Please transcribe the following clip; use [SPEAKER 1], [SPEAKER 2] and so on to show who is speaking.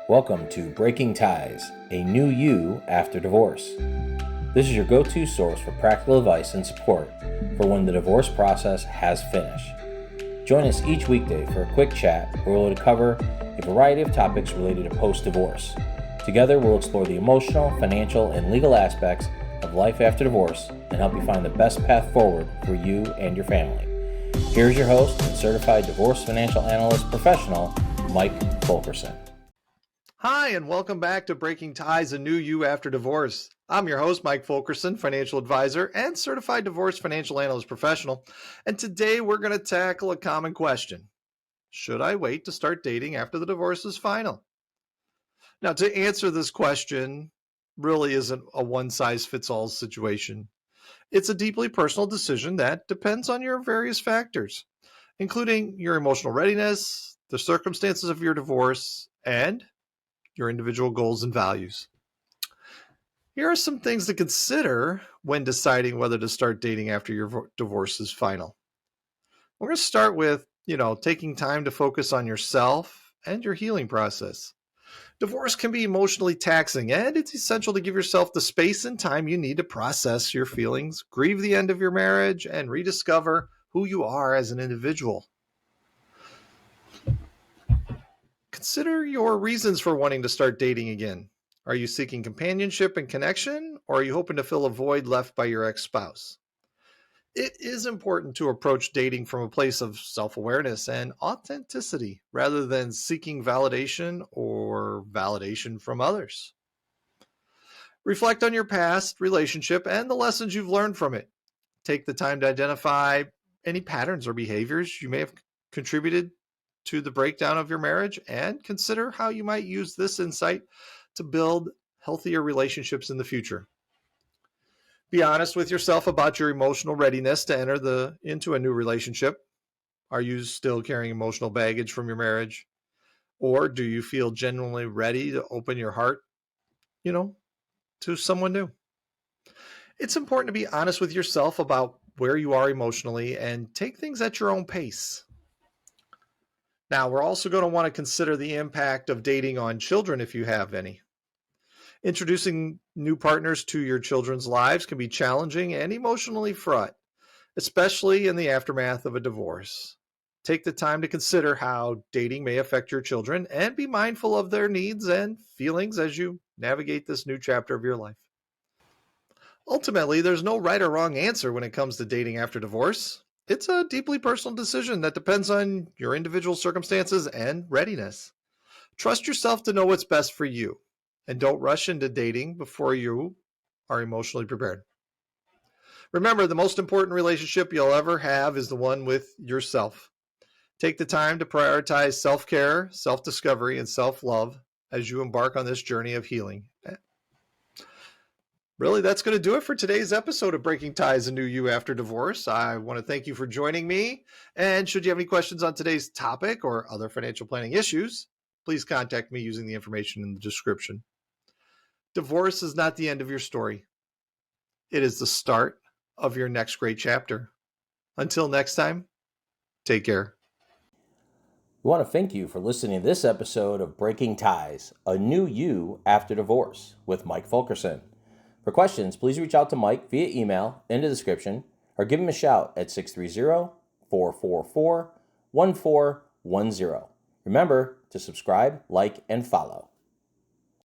[SPEAKER 1] Welcome to Breaking Ties, a new you after divorce. This is your go-to source for practical advice and support for when the divorce process has finished. Join us each weekday for a quick chat where we'll cover a variety of topics related to post-divorce. Together, we'll explore the emotional, financial, and legal aspects of life after divorce and help you find the best path forward for you and your family. Here's your host and Certified Divorce Financial Analyst professional, Mike Fulkerson.
[SPEAKER 2] Hi, and welcome back to Breaking Ties, a new you after divorce. I'm your host, Mike Fulkerson, financial advisor and Certified Divorce Financial Analyst professional. And today we're going to tackle a common question. Should I wait to start dating after the divorce is final? Now, to answer this question really isn't a one-size-fits-all situation. It's a deeply personal decision that depends on your various factors, including your emotional readiness, the circumstances of your divorce, and your individual goals and values. Here are some things to consider when deciding whether to start dating after your divorce is final. We're going to start with, taking time to focus on yourself and your healing process. Divorce can be emotionally taxing, and it's essential to give yourself the space and time you need to process your feelings, grieve the end of your marriage, and rediscover who you are as an individual. Consider your reasons for wanting to start dating again. Are you seeking companionship and connection, or are you hoping to fill a void left by your ex-spouse? It is important to approach dating from a place of self-awareness and authenticity rather than seeking validation or validation from others. Reflect on your past relationship and the lessons you've learned from it. Take the time to identify any patterns or behaviors you may have contributed to the breakdown of your marriage, and consider how you might use this insight to build healthier relationships in the future. Be honest with yourself about your emotional readiness to enter into a new relationship. Are you still carrying emotional baggage from your marriage? Or do you feel genuinely ready to open your heart, to someone new? It's important to be honest with yourself about where you are emotionally and take things at your own pace. Now, we're also going to want to consider the impact of dating on children if you have any. Introducing new partners to your children's lives can be challenging and emotionally fraught, especially in the aftermath of a divorce. Take the time to consider how dating may affect your children and be mindful of their needs and feelings as you navigate this new chapter of your life. Ultimately, there's no right or wrong answer when it comes to dating after divorce. It's a deeply personal decision that depends on your individual circumstances and readiness. Trust yourself to know what's best for you, and don't rush into dating before you are emotionally prepared. Remember, the most important relationship you'll ever have is the one with yourself. Take the time to prioritize self-care, self-discovery, and self-love as you embark on this journey of healing. Really, that's going to do it for today's episode of Breaking Ties, a new you after divorce. I want to thank you for joining me. And should you have any questions on today's topic or other financial planning issues, please contact me using the information in the description. Divorce is not the end of your story. It is the start of your next great chapter. Until next time, take care.
[SPEAKER 1] We want to thank you for listening to this episode of Breaking Ties, a new you after divorce with Mike Fulkerson. For questions, please reach out to Mike via email in the description or give him a shout at 630-444-1410. Remember to subscribe, like, and follow.